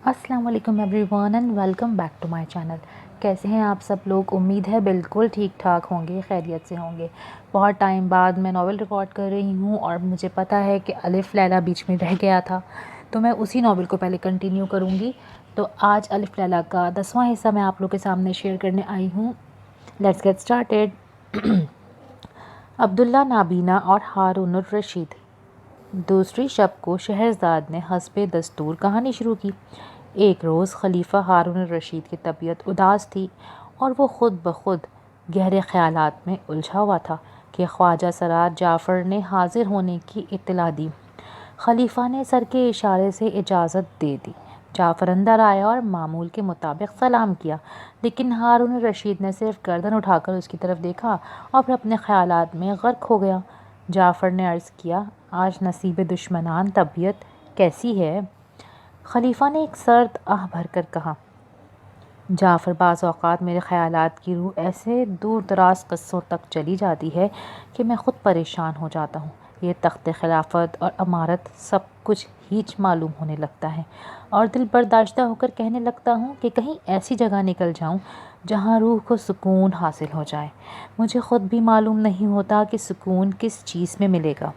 السلام علیکم everyone and welcome back to my channel. کیسے ہیں آپ سب لوگ؟ امید ہے بالکل ٹھیک ٹھاک ہوں گے، خیریت سے ہوں گے۔ بہت ٹائم بعد میں ناول ریکارڈ کر رہی ہوں اور مجھے پتہ ہے کہ الف لیلہ بیچ میں رہ گیا تھا، تو میں اسی ناول کو پہلے کنٹینیو کروں گی۔ تو آج الف لیلہ کا 10واں حصہ میں آپ لوگ کے سامنے شیئر کرنے آئی ہوں۔ Let's get started. عبداللہ، نابینا اور ہارون الرشید۔ دوسری شب کو شہرزاد نے حسب دستور کہانی شروع کی۔ ایک روز خلیفہ ہارون الرشید کی طبیعت اداس تھی اور وہ خود بخود گہرے خیالات میں الجھا ہوا تھا کہ خواجہ سرار جعفر نے حاضر ہونے کی اطلاع دی۔ خلیفہ نے سر کے اشارے سے اجازت دے دی۔ جعفر اندر آیا اور معمول کے مطابق سلام کیا، لیکن ہارون الرشید نے صرف گردن اٹھا کر اس کی طرف دیکھا اور پھر اپنے خیالات میں غرق ہو گیا۔ جعفر نے عرض کیا، آج نصیب دشمنان، طبیعت کیسی ہے؟ خلیفہ نے ایک سرد آہ بھر کر کہا، جعفر، بعض اوقات میرے خیالات کی روح ایسے دور دراز قصوں تک چلی جاتی ہے کہ میں خود پریشان ہو جاتا ہوں۔ یہ تخت خلافت اور امارت سب کچھ ہیچ معلوم ہونے لگتا ہے اور دل برداشتہ ہو کر کہنے لگتا ہوں کہ کہیں ایسی جگہ نکل جاؤں جہاں روح کو سکون حاصل ہو جائے۔ مجھے خود بھی معلوم نہیں ہوتا کہ سکون کس چیز میں ملے گا۔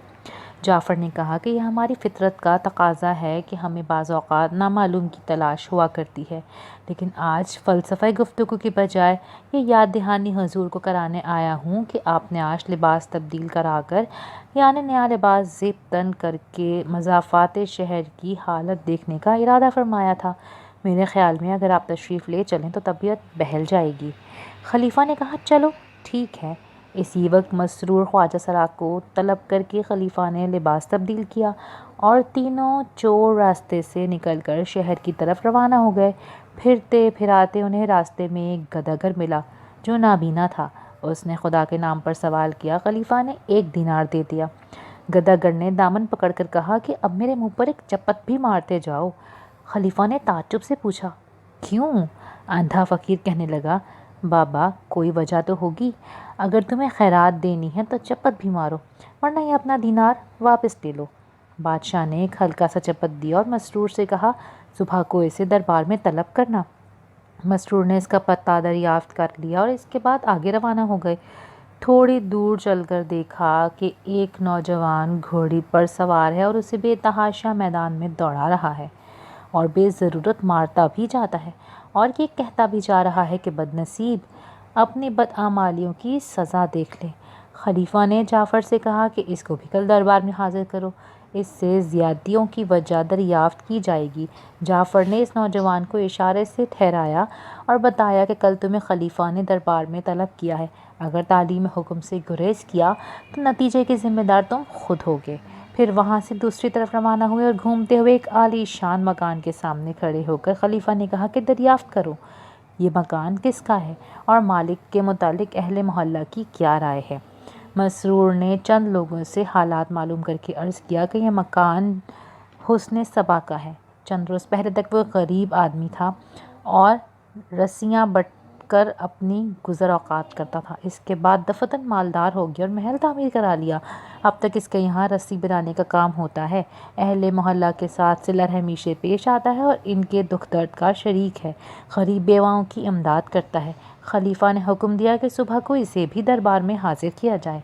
جعفر نے کہا کہ یہ ہماری فطرت کا تقاضا ہے کہ ہمیں بعض اوقات نامعلوم کی تلاش ہوا کرتی ہے، لیکن آج فلسفہ گفتگو کی بجائے یہ یاد دہانی حضور کو کرانے آیا ہوں کہ آپ نے آج لباس تبدیل کرا کر، یعنی نیا لباس زیب تن کر کے مضافات شہر کی حالت دیکھنے کا ارادہ فرمایا تھا۔ میرے خیال میں اگر آپ تشریف لے چلیں تو طبیعت بہل جائے گی۔ خلیفہ نے کہا، چلو ٹھیک ہے۔ اسی وقت مسرور خواجہ سرا کو طلب کر کے خلیفہ نے لباس تبدیل کیا اور تینوں چور راستے سے نکل کر شہر کی طرف روانہ ہو گئے۔ پھرتے پھراتے انہیں راستے میں ایک گداگر ملا جو نابینا تھا۔ اس نے خدا کے نام پر سوال کیا۔ خلیفہ نے 1 دینار دے دیا۔ گداگر نے دامن پکڑ کر کہا کہ اب میرے منہ پر ایک چپت بھی مارتے جاؤ۔ خلیفہ نے تعجب سے پوچھا، کیوں؟ اندھا فقیر کہنے لگا، بابا، کوئی وجہ تو ہوگی۔ اگر تمہیں خیرات دینی ہے تو چپت بھی مارو، ورنہ یہ اپنا دینار واپس لے لو۔ بادشاہ نے ایک ہلکا سا چپت دیا اور مسرور سے کہا، صبح کو اسے دربار میں طلب کرنا۔ مسرور نے اس کا پتہ دریافت کر لیا اور اس کے بعد آگے روانہ ہو گئے۔ تھوڑی دور چل کر دیکھا کہ ایک نوجوان گھوڑی پر سوار ہے اور اسے بے تحاشا میدان میں دوڑا رہا ہے اور بے ضرورت مارتا بھی جاتا ہے اور یہ کہتا بھی جا رہا ہے کہ بد نصیب، اپنی بدعمالیوں کی سزا دیکھ لے۔ خلیفہ نے جعفر سے کہا کہ اس کو بھی کل دربار میں حاضر کرو، اس سے زیادتیوں کی وجہ دریافت کی جائے گی۔ جعفر نے اس نوجوان کو اشارے سے ٹھہرایا اور بتایا کہ کل تمہیں خلیفہ نے دربار میں طلب کیا ہے۔ اگر تعلیم حکم سے گریز کیا تو نتیجے کے ذمہ دار تم خود ہوگے۔ پھر وہاں سے دوسری طرف روانہ ہوئے اور گھومتے ہوئے ایک عالی شان مکان کے سامنے کھڑے ہو کر خلیفہ نے کہا کہ دریافت کرو، یہ مکان کس کا ہے اور مالک کے متعلق اہل محلہ کی کیا رائے ہے؟ مسرور نے چند لوگوں سے حالات معلوم کر کے عرض کیا کہ یہ مکان حسن صبا کا ہے۔ چند روز پہلے تک وہ غریب آدمی تھا اور رسیاں بٹ کر اپنی گزر اوقات کرتا تھا۔ اس کے بعد دفتن مالدار ہو گیا اور محل تعمیر کرا لیا۔ اب تک اس کے یہاں رسی بنانے کا کام ہوتا ہے، اہل محلہ کے ساتھ صلہ رحمی سے پیش آتا ہے اور ان کے دکھ درد کا شریک ہے، غریب بیواؤں کی امداد کرتا ہے۔ خلیفہ نے حکم دیا کہ صبح کو اسے بھی دربار میں حاضر کیا جائے۔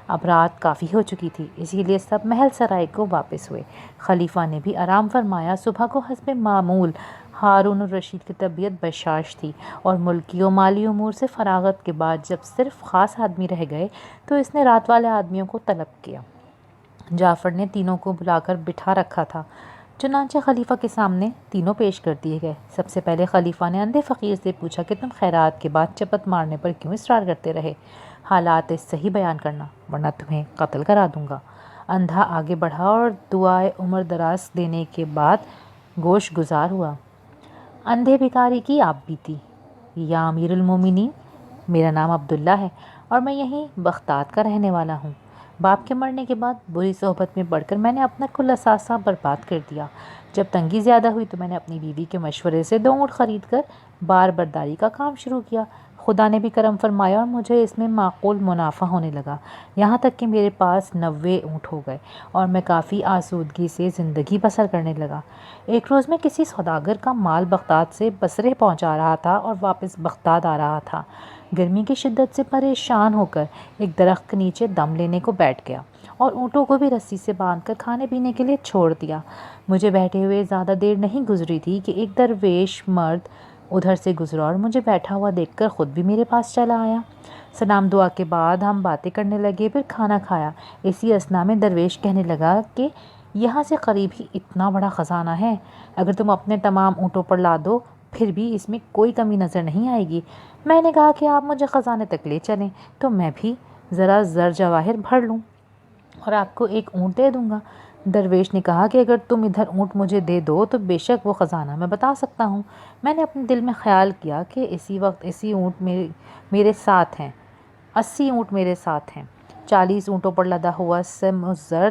اب رات کافی ہو چکی تھی، اسی لیے سب محل سرائے کو واپس ہوئے۔ خلیفہ نے بھی آرام فرمایا۔ صبح کو حسب معمول ہارون الرشید کی طبیعت بشاش تھی اور ملکی و مالی امور سے فراغت کے بعد جب صرف خاص آدمی رہ گئے تو اس نے رات والے آدمیوں کو طلب کیا۔ جعفر نے تینوں کو بلا کر بٹھا رکھا تھا، چنانچہ خلیفہ کے سامنے تینوں پیش کر دیے گئے۔ سب سے پہلے خلیفہ نے اندھے فقیر سے پوچھا کہ تم خیرات کے بعد چپت مارنے پر کیوں اصرار کرتے رہے؟ حالات صحیح بیان کرنا ورنہ تمہیں قتل کرا دوں گا۔ اندھا آگے بڑھا اور دعائے عمر دراز دینے کے بعد گوش گزار ہوا۔ اندھے بھکاری کی آپ بیتی، یا امیر المومنین، میرا نام عبداللہ ہے اور میں یہیں بغداد کا رہنے والا ہوں۔ باپ کے مرنے کے بعد بری صحبت میں پڑھ کر میں نے اپنا کل اثاثہ برباد کر دیا۔ جب تنگی زیادہ ہوئی تو میں نے اپنی بیوی کے مشورے سے 2 اونٹ خرید کر بار برداری کا کام شروع کیا۔ خدا نے بھی کرم فرمایا اور مجھے اس میں معقول منافع ہونے لگا، یہاں تک کہ میرے پاس 90 اونٹ ہو گئے اور میں کافی آسودگی سے زندگی بسر کرنے لگا۔ ایک روز میں کسی سوداگر کا مال بغداد سے بصرے پہنچا رہا تھا اور واپس بغداد آ رہا تھا۔ گرمی کی شدت سے پریشان ہو کر ایک درخت کے نیچے دم لینے کو بیٹھ گیا اور اونٹوں کو بھی رسی سے باندھ کر کھانے پینے کے لیے چھوڑ دیا۔ مجھے بیٹھے ہوئے زیادہ دیر نہیں گزری تھی کہ ایک درویش مرد ادھر سے گزرا اور مجھے بیٹھا ہوا دیکھ کر خود بھی میرے پاس چلا آیا۔ سلام دعا کے بعد ہم باتیں کرنے لگے، پھر کھانا کھایا۔ اسی اثنا میں درویش کہنے لگا کہ یہاں سے قریب ہی اتنا بڑا خزانہ ہے، اگر تم اپنے تمام اونٹوں پر لا دو پھر بھی اس میں کوئی کمی نظر نہیں آئے گی۔ میں نے کہا کہ آپ مجھے خزانے تک لے چلیں تو میں بھی ذرا زر جواہر بھر لوں اور آپ کو ایک اونٹ دے دوں گا۔ درویش نے کہا کہ اگر تم ادھر اونٹ مجھے دے دو تو بے شک وہ خزانہ میں بتا سکتا ہوں۔ میں نے اپنے دل میں خیال کیا کہ اسی وقت 80 اونٹ میرے ساتھ ہیں 40 اونٹوں پر لدا ہوا سمزر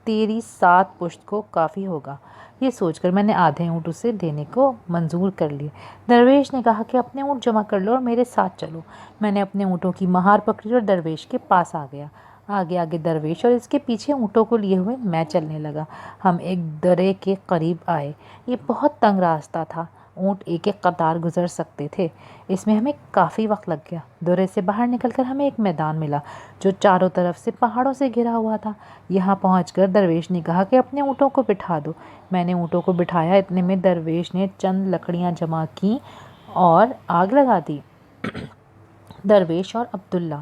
تیری 7 پشت کو کافی ہوگا۔ یہ سوچ کر میں نے آدھے اونٹ اسے دینے کو منظور کر لیے۔ درویش نے کہا کہ اپنے اونٹ جمع کر لو اور میرے ساتھ چلو۔ میں نے اپنے اونٹوں کی مہار پکڑی اور درویش کے پاس آ گیا۔ آگے آگے درویش اور اس کے پیچھے اونٹوں کو لیے ہوئے میں چلنے لگا۔ ہم ایک درے کے قریب آئے۔ یہ بہت تنگ راستہ تھا، اونٹ ایک ایک قطار گزر سکتے تھے۔ اس میں ہمیں کافی وقت لگ گیا۔ درے سے باہر نکل کر ہمیں ایک میدان ملا جو چاروں طرف سے پہاڑوں سے گھرا ہوا تھا۔ یہاں پہنچ کر درویش نے کہا کہ اپنے اونٹوں کو بٹھا دو۔ میں نے اونٹوں کو بٹھایا، اتنے میں درویش نے چند لکڑیاں جمع کیں اور آگ لگا دی۔ درویش اور عبداللہ۔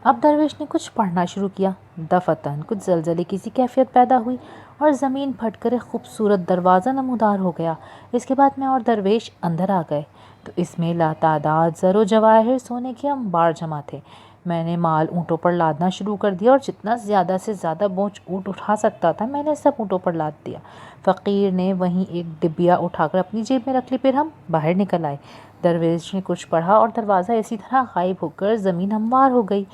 اب درویش نے کچھ پڑھنا شروع کیا۔ دفتن کچھ زلزلے کی سی کیفیت پیدا ہوئی اور زمین پھٹ کر ایک خوبصورت دروازہ نمودار ہو گیا۔ اس کے بعد میں اور درویش اندر آ گئے تو اس میں لاتعداد زر و جواہر سونے کے انبار جمع تھے۔ میں نے مال اونٹوں پر لادنا شروع کر دیا اور جتنا زیادہ سے زیادہ بوجھ اونٹ اٹھا سکتا تھا میں نے سب اونٹوں پر لاد دیا۔ فقیر نے وہیں ایک ڈبیا اٹھا کر اپنی جیب میں رکھ لی، پھر ہم باہر نکل آئے۔ درویش نے کچھ پڑھا اور دروازہ اسی طرح غائب ہو کر زمین ہموار ہو گئی۔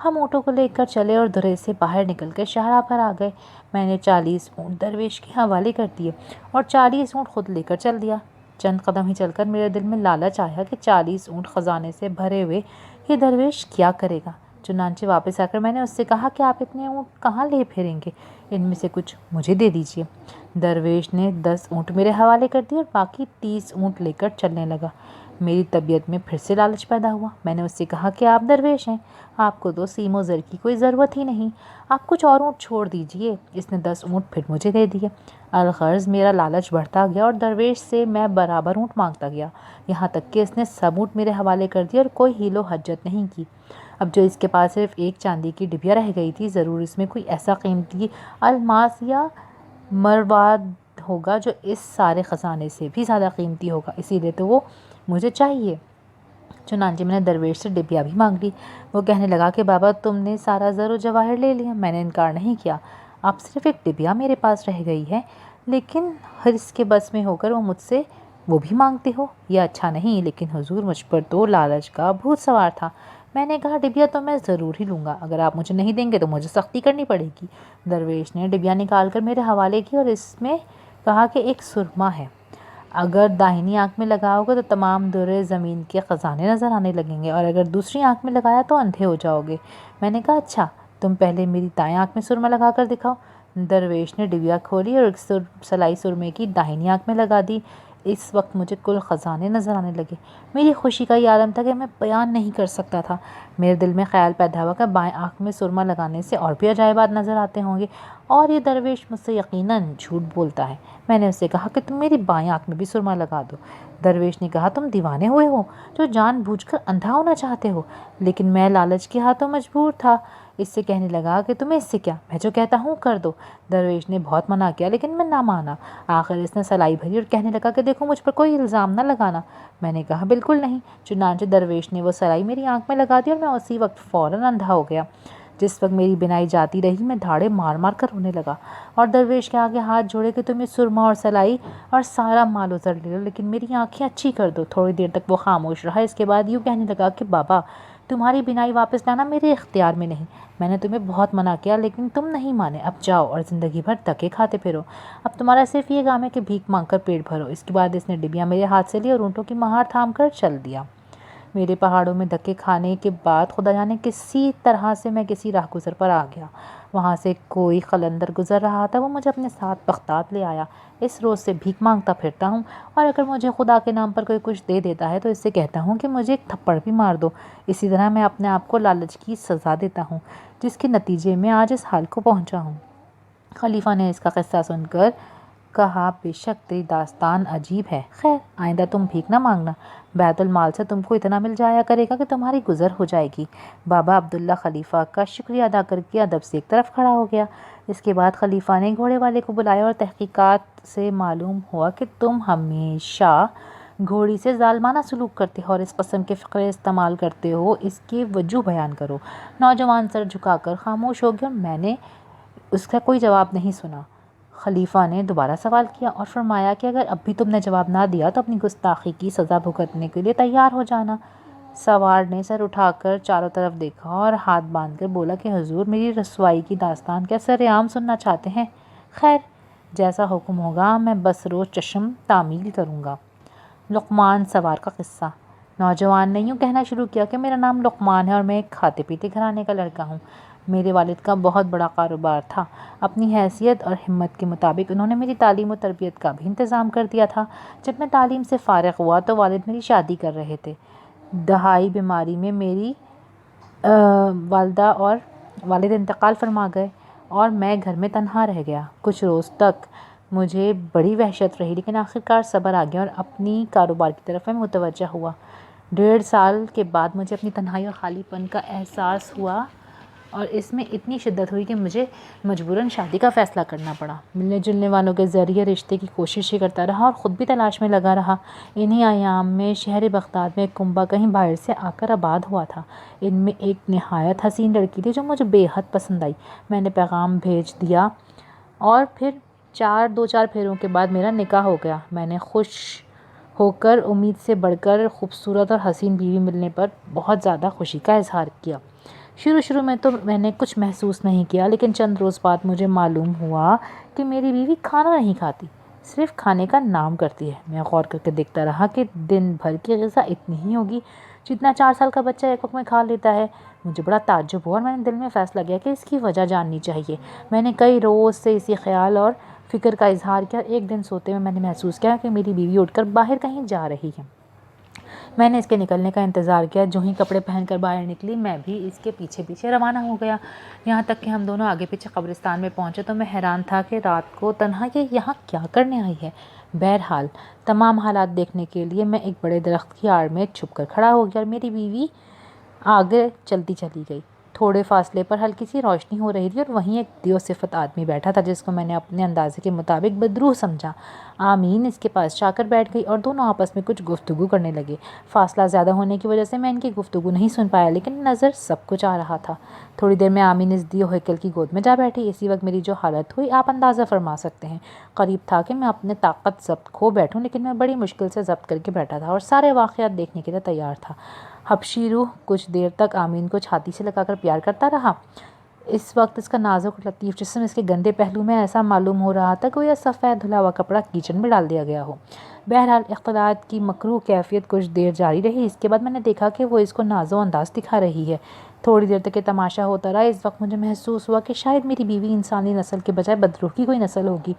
ہم اونٹوں کو لے کر چلے اور درے سے باہر نکل کر شاہراہ پر آ گئے۔ میں نے 40 اونٹ درویش کے حوالے کر دیے اور 40 اونٹ خود لے کر چل دیا۔ چند قدم ہی چل کر میرے دل میں لالچ آیا کہ 40 اونٹ خزانے سے بھرے ہوئے یہ درویش کیا کرے گا۔ چنانچہ واپس آ کر میں نے اس سے کہا کہ آپ اتنے اونٹ کہاں لے پھریں گے، ان میں سے کچھ مجھے دے دیجیے۔ درویش نے 10 اونٹ میرے حوالے کر دیے اور باقی 30 اونٹ لے کر چلنے لگا۔ میری طبیعت میں پھر سے لالچ پیدا ہوا۔ میں نے اس سے کہا کہ آپ درویش ہیں، آپ کو تو سیم و زر کی کوئی ضرورت ہی نہیں، آپ کچھ اور اونٹ چھوڑ دیجیے۔ اس نے 10 اونٹ پھر مجھے دے دیے۔ الغرض میرا لالچ بڑھتا گیا اور درویش سے میں برابر اونٹ مانگتا گیا، یہاں تک کہ اس نے سب اونٹ میرے حوالے کر دیے اور کوئی حیل و حجت نہیں کی۔ اب جو اس کے پاس صرف ایک چاندی کی ڈبیا رہ گئی تھی، ضرور اس میں کوئی ایسا قیمتی الماس یا مرواد ہوگا جو اس سارے خزانے سے بھی زیادہ قیمتی ہوگا، اسی لیے تو وہ مجھے چاہیے۔ چنانچہ میں نے درویش سے ڈبیا بھی مانگ لی۔ وہ کہنے لگا کہ بابا تم نے سارا زر و جواہر لے لیا۔ میں نے انکار نہیں کیا، اب صرف ایک ڈبیا میرے پاس رہ گئی ہے، لیکن حرص کے بس میں ہو کر وہ مجھ سے وہ بھی مانگتے ہو، یہ اچھا نہیں، لیکن حضور مجھ پر تو لالچ کا بھوت سوار تھا۔ میں نے کہا ڈبیا تو میں ضرور ہی لوں گا، اگر آپ مجھے نہیں دیں گے تو مجھے سختی کرنی پڑے گی۔ درویش نے ڈبیا نکال کر میرے حوالے کی اور اس میں کہا کہ ایک سرما ہے، اگر داہنی آنکھ میں لگاؤ گے تو تمام درے زمین کے خزانے نظر آنے لگیں گے اور اگر دوسری آنکھ میں لگایا تو اندھے ہو جاؤ گے۔ میں نے کہا اچھا، تم پہلے میری دائیں آنکھ میں سرما لگا کر دکھاؤ۔ درویش نے ڈبیا کھولی اور ایک سلائی سرمے کی داہنی آنکھ میں لگا دی۔ اس وقت مجھے کل خزانے نظر آنے لگے۔ میری خوشی کا یہ عالم تھا کہ میں بیان نہیں کر سکتا تھا۔ میرے دل میں خیال پیدا ہوا کہ بائیں آنکھ میں سرما لگانے سے اور بھی عجائبات نظر آتے ہوں گے اور یہ درویش مجھ سے یقیناً جھوٹ بولتا ہے۔ میں نے اس سے کہا کہ تم میری بائیں آنکھ میں بھی سرما لگا دو۔ درویش نے کہا تم دیوانے ہوئے ہو جو جان بوجھ کر اندھا ہونا چاہتے ہو، لیکن میں لالچ کے ہاتھوں مجبور تھا۔ اس سے کہنے لگا کہ تمہیں اس سے کیا، میں جو کہتا ہوں کر دو۔ درویش نے بہت منع کیا لیکن میں نہ مانا۔ آخر اس نے سلائی بھری اور کہنے لگا کہ دیکھو مجھ پر کوئی الزام نہ لگانا۔ میں نے کہا بالکل نہیں۔ چنانچہ درویش نے وہ سلائی میری آنکھ میں لگا دی اور میں اسی وقت فوراً اندھا ہو گیا۔ جس وقت میری بینائی جاتی رہی میں دھاڑے مار مار کر رونے لگا اور درویش کے آگے ہاتھ جوڑے کہ تم یہ سرما اور سلائی اور سارا مال و زر لے لو لیکن میری آنکھیں اچھی کر دو۔ تھوڑی دیر تک وہ خاموش رہا، اس کے بعد یوں کہنے لگا کہ بابا تمہاری بینائی واپس لانا میرے اختیار میں نہیں، میں نے تمہیں بہت منع کیا لیکن تم نہیں مانے، اب جاؤ اور زندگی بھر دھکے کھاتے پھرو، اب تمہارا صرف یہ کام ہے کہ بھیک مانگ کر پیٹ بھرو۔ اس کے بعد اس نے ڈبیا میرے ہاتھ سے لی اور اونٹوں کی مہار تھام کر چل دیا۔ میرے پہاڑوں میں دھکے کھانے کے بعد خدا جانے کسی طرح سے میں کسی راہ گزر پر آ گیا۔ وہاں سے کوئی قلندر گزر رہا تھا، وہ مجھے اپنے ساتھ بغداد لے آیا۔ اس روز سے بھیک مانگتا پھرتا ہوں، اور اگر مجھے خدا کے نام پر کوئی کچھ دے دیتا ہے تو اس سے کہتا ہوں کہ مجھے ایک تھپڑ بھی مار دو۔ اسی طرح میں اپنے آپ کو لالچ کی سزا دیتا ہوں، جس کے نتیجے میں آج اس حال کو پہنچا ہوں۔ خلیفہ نے اس کا قصہ سن کر کہا، بے شک تیری داستان عجیب ہے، خیر آئندہ تم بھیک نہ مانگنا، بیت المال سے تم کو اتنا مل جایا کرے گا کہ تمہاری گزر ہو جائے گی۔ بابا عبداللہ خلیفہ کا شکریہ ادا کر کے ادب سے ایک طرف کھڑا ہو گیا۔ اس کے بعد خلیفہ نے گھوڑے والے کو بلایا اور تحقیقات سے معلوم ہوا کہ تم ہمیشہ گھوڑی سے ظالمانہ سلوک کرتے ہو اور اس قسم کے فقرے استعمال کرتے ہو، اس کی وجہ بیان کرو۔ نوجوان سر جھکا کر خاموش ہو گیا اور میں نے اس کا کوئی جواب نہیں سنا۔ خلیفہ نے دوبارہ سوال کیا اور فرمایا کہ اگر اب بھی تم نے جواب نہ دیا تو اپنی گستاخی کی سزا بھگتنے کے لیے تیار ہو جانا۔ سوار نے سر اٹھا کر چاروں طرف دیکھا اور ہاتھ باندھ کر بولا کہ حضور میری رسوائی کی داستان کیا سر عام سننا چاہتے ہیں؟ خیر جیسا حکم ہوگا میں بس روز چشم تعمیل کروں گا۔ لقمان سوار کا قصہ۔ نوجوان نے یوں کہنا شروع کیا کہ میرا نام لقمان ہے اور میں ایک کھاتے پیتے گھرانے کا لڑکا ہوں۔ میرے والد کا بہت بڑا کاروبار تھا۔ اپنی حیثیت اور ہمت کے مطابق انہوں نے میری تعلیم و تربیت کا بھی انتظام کر دیا تھا۔ جب میں تعلیم سے فارغ ہوا تو والد میری شادی کر رہے تھے۔ دہائی بیماری میں میری والدہ اور والد انتقال فرما گئے اور میں گھر میں تنہا رہ گیا۔ کچھ روز تک مجھے بڑی وحشت رہی، لیکن آخرکار صبر آ گیا اور اپنی کاروبار کی طرف میں متوجہ ہوا۔ 1.5 سال کے بعد مجھے اپنی تنہائی اور خالی پن کا احساس ہوا اور اس میں اتنی شدت ہوئی کہ مجھے مجبوراً شادی کا فیصلہ کرنا پڑا۔ ملنے جلنے والوں کے ذریعے رشتے کی کوشش ہی کرتا رہا اور خود بھی تلاش میں لگا رہا۔ انہی ایام میں شہر بغداد میں ایک کنبہ کہیں باہر سے آ کر آباد ہوا تھا۔ ان میں ایک نہایت حسین لڑکی تھی جو مجھے بے حد پسند آئی۔ میں نے پیغام بھیج دیا اور پھر 2-4 پھیروں کے بعد میرا نکاح ہو گیا۔ میں نے خوش ہو کر امید سے بڑھ کر خوبصورت اور حسین بیوی ملنے پر بہت زیادہ خوشی کا اظہار کیا۔ شروع میں تو میں نے کچھ محسوس نہیں کیا، لیکن چند روز بعد مجھے معلوم ہوا کہ میری بیوی کھانا نہیں کھاتی، صرف کھانے کا نام کرتی ہے۔ میں غور کر کے دیکھتا رہا کہ دن بھر کی غذا اتنی ہی ہوگی جتنا 4 سال کا بچہ ایک وقت میں کھا لیتا ہے۔ مجھے بڑا تعجب ہوا اور میں نے دل میں فیصلہ کیا کہ اس کی وجہ جاننی چاہیے۔ میں نے کئی روز سے اسی خیال اور فکر کا اظہار کیا۔ ایک دن سوتے میں نے محسوس کیا کہ میری بیوی اٹھ کر باہر کہیں جا رہی ہے۔ میں نے اس کے نکلنے کا انتظار کیا۔ جو ہی کپڑے پہن کر باہر نکلی میں بھی اس کے پیچھے پیچھے روانہ ہو گیا، یہاں تک کہ ہم دونوں آگے پیچھے قبرستان میں پہنچے تو میں حیران تھا کہ رات کو تنہا یہ یہاں کیا کرنے آئی ہے۔ بہرحال تمام حالات دیکھنے کے لیے میں ایک بڑے درخت کی آڑ میں چھپ کر کھڑا ہو گیا اور میری بیوی آگے چلتی چلی گئی۔ تھوڑے فاصلے پر ہلکی سی روشنی ہو رہی تھی اور وہیں ایک دیو صفت آدمی بیٹھا تھا جس کو میں نے اپنے اندازے کے مطابق بدروح سمجھا۔ آمین اس کے پاس جا کر بیٹھ گئی اور دونوں آپس میں کچھ گفتگو کرنے لگے۔ فاصلہ زیادہ ہونے کی وجہ سے میں ان کی گفتگو نہیں سن پایا، لیکن نظر سب کچھ آ رہا تھا۔ تھوڑی دیر میں آمین اس دیو ہیکل کی گود میں جا بیٹھی۔ اسی وقت میری جو حالت ہوئی آپ اندازہ فرما سکتے ہیں۔ قریب تھا کہ میں اپنے طاقت ضبط کھو بیٹھوں، لیکن میں بڑی مشکل سے ضبط کر کے بیٹھا تھا اور سارے واقعات دیکھنے کے لیے تیار تھا۔ حبشی روح کچھ دیر تک آمین کو چھاتی سے لگا کر پیار کرتا رہا۔ اس وقت اس کا نازک اور لطیف جسم اس کے گندے پہلو میں ایسا معلوم ہو رہا تھا کہ یہ سفید دھلا ہوا کپڑا کیچڑ میں ڈال دیا گیا ہو۔ بہرحال اختلاط کی مکروہ کیفیت کچھ دیر جاری رہی۔ اس کے بعد میں نے دیکھا کہ وہ اس کو ناز و انداز دکھا رہی ہے۔ تھوڑی دیر تک یہ تماشا ہوتا رہا۔ اس وقت مجھے محسوس ہوا کہ شاید میری بیوی انسانی نسل کے بجائے بدروح کی کوئی نسل ہوگی۔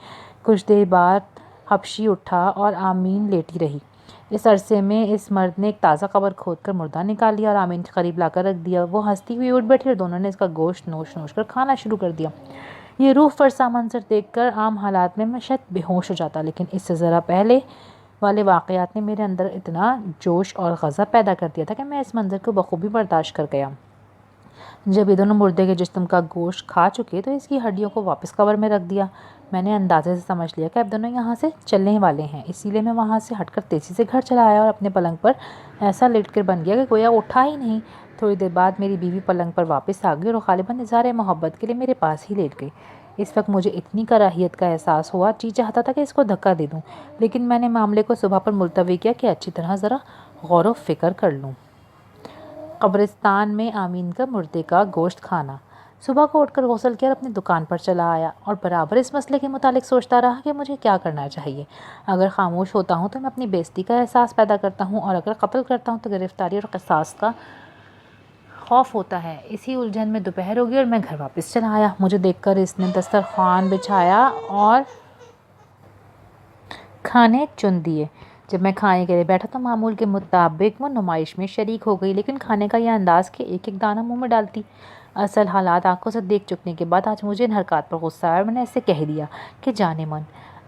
کچھ دیر بعد حبشی اٹھا اور آمین لیٹی رہی۔ اس عرصے میں اس مرد نے ایک تازہ قبر کھود کر مردہ نکال لیا اور آمین کے قریب لا کر رکھ دیا۔ وہ ہنستی ہوئی اٹھ بیٹھی اور دونوں نے اس کا گوشت نوش نوش کر کھانا شروع کر دیا۔ یہ روح فرسا منظر دیکھ کر عام حالات میں شاید بے ہوش ہو جاتا، لیکن اس سے ذرا پہلے والے واقعات نے میرے اندر اتنا جوش اور غضب پیدا کر دیا تھا کہ میں اس منظر کو بخوبی برداشت کر گیا۔ جب یہ دونوں مردے کے جسم کا گوشت کھا چکے تو اس کی ہڈیوں کو واپس قبر میں رکھ دیا۔ میں نے اندازے سے سمجھ لیا کہ اب دونوں یہاں سے چلنے والے ہیں، اسی لیے میں وہاں سے ہٹ کر تیزی سے گھر چلا آیا اور اپنے پلنگ پر ایسا لیٹ کر بن گیا کہ گویا اٹھا ہی نہیں۔ تھوڑی دیر بعد میری بیوی پلنگ پر واپس آ گئی اور غالباً اظہار محبت کے لیے میرے پاس ہی لیٹ گئی۔ اس وقت مجھے اتنی کراہیت کا احساس ہوا، جی چاہتا تھا کہ اس کو دھکا دے دوں، لیکن میں نے معاملے کو صبح پر ملتوی کیا کہ اچھی طرح ذرا غور و فکر کر لوں۔ قبرستان میں آمین کا مردے کا گوشت کھانا۔ صبح کو اٹھ کر غسل کیا اور اپنی دکان پر چلا آیا اور برابر اس مسئلے کے متعلق سوچتا رہا کہ مجھے کیا کرنا چاہیے۔ اگر خاموش ہوتا ہوں تو میں اپنی بے عزتی کا احساس پیدا کرتا ہوں، اور اگر قتل کرتا ہوں تو گرفتاری اور قصاص کا خوف ہوتا ہے۔ اسی الجھن میں دوپہر ہو گئی اور میں گھر واپس چلا آیا۔ مجھے دیکھ کر اس نے دسترخوان بچھایا اور کھانے چن دیے۔ جب میں کھانے کے لیے بیٹھا تو معمول کے مطابق وہ نمائش میں شریک ہو گئی، لیکن کھانے کا یہ انداز کہ ایک ایک دانہ منہ میں ڈالتی۔ اصل حالات آنکھوں سے دیکھ چکنے کے بعد آج مجھے ان حرکات پر غصہ آیا اور میں نے اسے کہہ دیا کہ جانے من،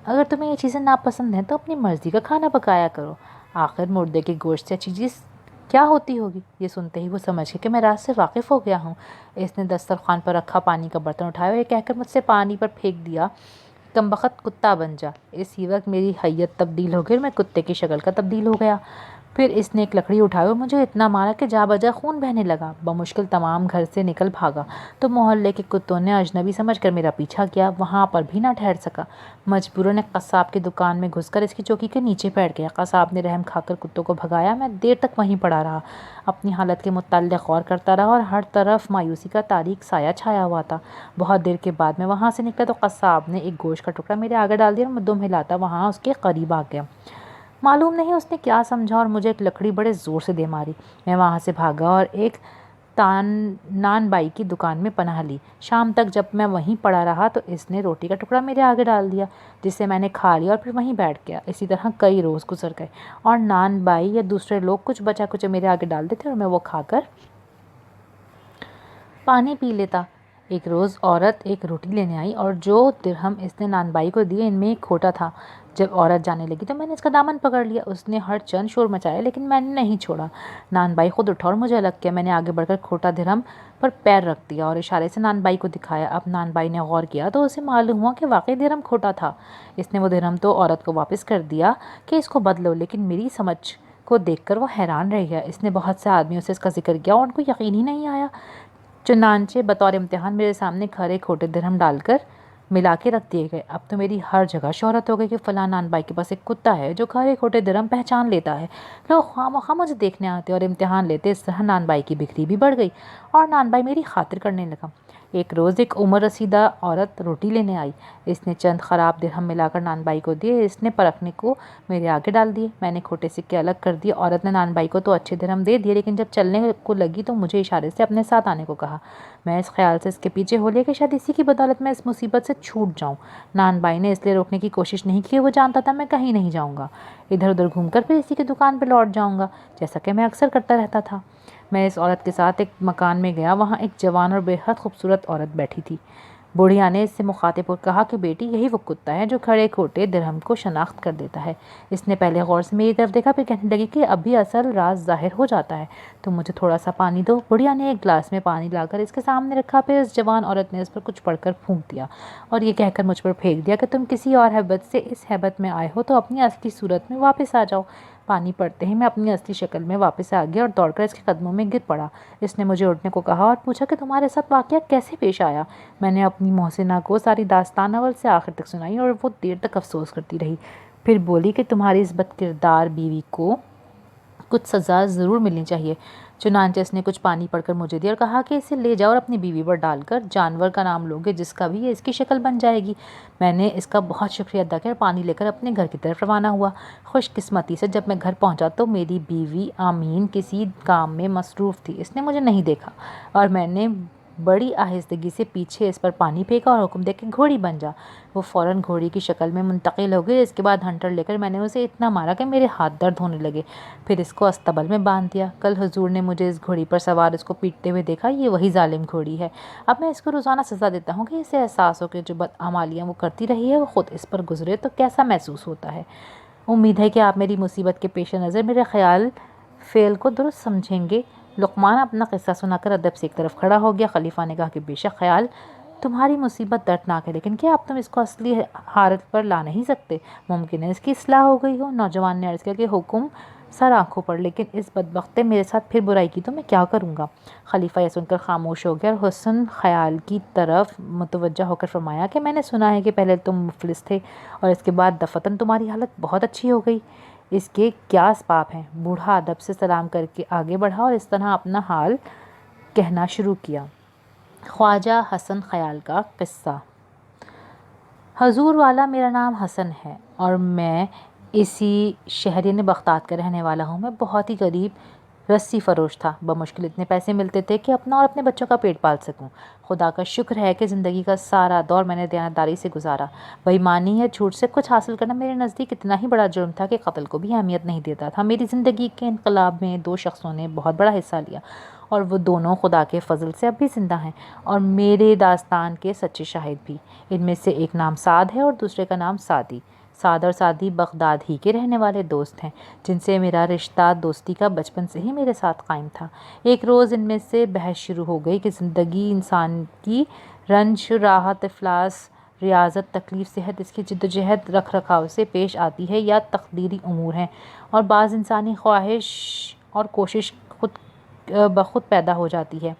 اگر تمہیں یہ چیزیں ناپسند ہیں تو اپنی مرضی کا کھانا پکایا کرو، آخر مردے کے گوشت سے اچھی چیز کیا ہوتی ہوگی۔ یہ سنتے ہی وہ سمجھ گیا کہ میں راز سے واقف ہو گیا ہوں۔ اس نے دسترخوان پر رکھا پانی کا برتن اٹھایا اور یہ کہہ کر مجھ سے پانی پر پھینک دیا، کم بخت کتا بن جا۔ اسی وقت میری حیت تبدیل ہو گئی اور میں کتے کی شکل کا تبدیل ہو گیا۔ پھر اس نے ایک لکڑی اٹھائی اور مجھے اتنا مارا کہ جا بجا خون بہنے لگا۔ بمشکل تمام گھر سے نکل بھاگا تو محلے کے کتوں نے اجنبی سمجھ کر میرا پیچھا کیا، وہاں پر بھی نہ ٹھہر سکا، مجبوراً ایک قصاب کی دکان میں گھس کر اس کی چوکی کے نیچے بیٹھ گیا۔ قصاب نے رحم کھا کر کتوں کو بھگایا، میں دیر تک وہیں پڑا رہا، اپنی حالت کے متعلق غور کرتا رہا اور ہر طرف مایوسی کا تاریک سایہ چھایا ہوا تھا۔ بہت دیر کے بعد میں وہاں سے نکلا تو قصاب نے ایک گوشت کا ٹکڑا میرے آگے ڈال دیا اور میں دم ہلاتا وہاں اس کے قریب آ گیا۔ معلوم نہیں اس نے کیا سمجھا اور مجھے ایک لکڑی بڑے زور سے دے ماری۔ میں وہاں سے بھاگا اور ایک نان بائی کی دکان میں پناہ لی۔ شام تک جب میں وہیں پڑا رہا تو اس نے روٹی کا ٹکڑا میرے آگے ڈال دیا، جسے میں نے کھا لیا اور پھر وہیں بیٹھ گیا۔ اسی طرح کئی روز گزر گئے اور نان بائی یا دوسرے لوگ کچھ بچا کچھ میرے آگے ڈال دیتے اور میں وہ کھا کر پانی پی لیتا۔ ایک روز عورت ایک روٹی لینے آئی اور جو درہم اس نے نان بائی کو دیے ان میں ایک کھوٹا تھا۔ جب عورت جانے لگی تو میں نے اس کا دامن پکڑ لیا۔ اس نے ہر چند شور مچایا لیکن میں نے نہیں چھوڑا۔ نان بائی خود اٹھا اور مجھے الگ کیا۔ میں نے آگے بڑھ کر کھوٹا درہم پر پیر رکھ دیا اور اشارے سے نان بائی کو دکھایا۔ اب نان بائی نے غور کیا تو اسے معلوم ہوا کہ واقعی درہم کھوٹا تھا۔ اس نے وہ درہم تو عورت کو واپس کر دیا کہ اس کو بدلو، لیکن میری سمجھ کو دیکھ کر وہ حیران رہ گیا۔ اس نے بہت سے آدمیوں سے اس کا ذکر کیا اور ان کو یقین ہی نہیں آیا۔ چنانچہ بطور امتحان میرے سامنے کھرے کھوٹے درہم ڈال کر ملا کے رکھ دیے گئے۔ اب تو میری ہر جگہ شہرت ہو گئی کہ فلاں نان بائی کے پاس ایک کتا ہے جو کھرے کھوٹے درہم پہچان لیتا ہے۔ لوگ خواہ مجھے دیکھنے آتے اور امتحان لیتے۔ اس طرح نان بائی کی بکری بھی بڑھ گئی اور نان بائی میری خاطر کرنے لگا۔ ایک روز ایک عمر رسیدہ عورت روٹی لینے آئی۔ اس نے چند خراب درہم ملا کر نان بائی کو دیے۔ اس نے پرکھنے کو میرے آگے ڈال دیے۔ میں نے کھوٹے سکے الگ کر دیے۔ عورت نے نان بائی کو تو اچھے درہم دے دیے، لیکن جب چلنے کو لگی تو مجھے اشارے سے اپنے ساتھ آنے کو کہا۔ میں اس خیال سے اس کے پیچھے ہو لیا کہ شاید اسی کی بدولت میں اس مصیبت سے چھوٹ جاؤں۔ نان بائی نے اس لیے روکنے کی کوشش نہیں کی، وہ جانتا تھا میں کہیں نہیں جاؤں گا، ادھر ادھر گھوم کر پھر اسی کی دکان پہ لوٹ جاؤں گا، جیسا کہ میں اکثر کرتا رہتا تھا۔ میں اس عورت کے ساتھ ایک مکان میں گیا۔ وہاں ایک جوان اور بے حد خوبصورت عورت بیٹھی تھی۔ بوڑھیا نے اس سے مخاطب ہو کہا کہ بیٹی، یہی وہ کتا ہے جو کھڑے کھوٹے درہم کو شناخت کر دیتا ہے۔ اس نے پہلے غور سے میری طرف دیکھا، پھر کہنے لگی کہ ابھی اصل راز ظاہر ہو جاتا ہے، تو مجھے تھوڑا سا پانی دو۔ بوڑھیا نے ایک گلاس میں پانی لا کر اس کے سامنے رکھا، پھر اس جوان عورت نے اس پر کچھ پڑھ کر پھونک دیا اور یہ کہہ کر مجھ پر پھینک دیا کہ تم کسی اور ہیبت سے اس ہیبت میں آئے ہو تو اپنی اصلی صورت میں واپس آ جاؤ۔ پانی پڑتے ہی میں اپنی اصلی شکل میں واپس آ گیا اور دوڑ کر اس کے قدموں میں گر پڑا۔ اس نے مجھے اٹھنے کو کہا اور پوچھا کہ تمہارے ساتھ واقعہ کیسے پیش آیا۔ میں نے اپنی محسنہ کو ساری داستان اول سے آخر تک سنائی اور وہ دیر تک افسوس کرتی رہی۔ پھر بولی کہ تمہاری اس بد کردار بیوی کو کچھ سزا ضرور ملنی چاہیے۔ چنانچہ اس نے کچھ پانی پڑھ کر مجھے دیا اور کہا کہ اسے لے جاؤ اور اپنی بیوی پر ڈال کر جانور کا نام لوگے جس کا بھی یہ اس کی شکل بن جائے گی۔ میں نے اس کا بہت شکریہ ادا کیا اور پانی لے کر اپنے گھر کی طرف روانہ ہوا۔ خوش قسمتی سے جب میں گھر پہنچا تو میری بیوی آمین کسی کام میں مصروف تھی۔ اس نے مجھے نہیں دیکھا اور میں نے بڑی آہستگی سے پیچھے اس پر پانی پھینکا اور حکم دیا کہ گھوڑی بن جا۔ وہ فوراً گھوڑی کی شکل میں منتقل ہو گئی۔ اس کے بعد ہنٹر لے کر میں نے اسے اتنا مارا کہ میرے ہاتھ درد ہونے لگے، پھر اس کو استبل میں باندھ دیا۔ کل حضور نے مجھے اس گھوڑی پر سوار اس کو پیٹتے ہوئے دیکھا، یہ وہی ظالم گھوڑی ہے۔ اب میں اس کو روزانہ سزا دیتا ہوں کہ اسے احساس ہو کہ جو بدعمالیاں وہ کرتی رہی ہے وہ خود اس پر گزرے تو کیسا محسوس ہوتا ہے۔ امید ہے کہ آپ میری مصیبت کے پیش نظر میرے خیال فعل کو درست سمجھیں گے۔ لقمان اپنا قصہ سنا کر ادب سے ایک طرف کھڑا ہو گیا۔ خلیفہ نے کہا کہ بے شک خیال تمہاری مصیبت دردناک ہے، لیکن کیا اب تم اس کو اصلی حالت پر لا نہیں سکتے؟ ممکن ہے اس کی اصلاح ہو گئی ہو۔ نوجوان نے عرض کیا کہ حکم سر آنکھوں پر، لیکن اس بدبخت نے میرے ساتھ پھر برائی کی تو میں کیا کروں گا؟ خلیفہ یہ سن کر خاموش ہو گیا اور حسن خیال کی طرف متوجہ ہو کر فرمایا کہ میں نے سنا ہے کہ پہلے تم مفلس تھے اور اس کے بعد دفتن تمہاری حالت بہت اچھی ہو گئی، اس کے کیا اسباب ہیں؟ بوڑھا ادب سے سلام کر کے آگے بڑھا اور اس طرح اپنا حال کہنا شروع کیا۔ خواجہ حسن خیال کا قصہ۔ حضور والا میرا نام حسن ہے اور میں اسی شہر یعنی بغداد کا رہنے والا ہوں۔ میں بہت ہی غریب رسی فروش تھا۔ بمشکل اتنے پیسے ملتے تھے کہ اپنا اور اپنے بچوں کا پیٹ پال سکوں۔ خدا کا شکر ہے کہ زندگی کا سارا دور میں نے دیانتداری سے گزارا۔ بےایمانی یا جھوٹ سے کچھ حاصل کرنا میرے نزدیک اتنا ہی بڑا جرم تھا کہ قتل کو بھی اہمیت نہیں دیتا تھا۔ میری زندگی کے انقلاب میں 2 شخصوں نے بہت بڑا حصہ لیا اور وہ دونوں خدا کے فضل سے اب بھی زندہ ہیں اور میرے داستان کے سچے شاہد بھی۔ ان میں سے ایک نام سعد ہے اور دوسرے کا نام سعدی۔ سعد اور سعدی بغداد ہی کے رہنے والے دوست ہیں جن سے میرا رشتہ دوستی کا بچپن سے ہی میرے ساتھ قائم تھا۔ ایک روز ان میں سے بحث شروع ہو گئی کہ زندگی انسان کی رنج، راحت، افلاس، ریاضت، تکلیف، صحت اس کی جدوجہد رکھ رکھاؤ سے پیش آتی ہے یا تقدیری امور ہیں اور بعض انسانی خواہش اور کوشش خود بخود پیدا ہو جاتی ہے۔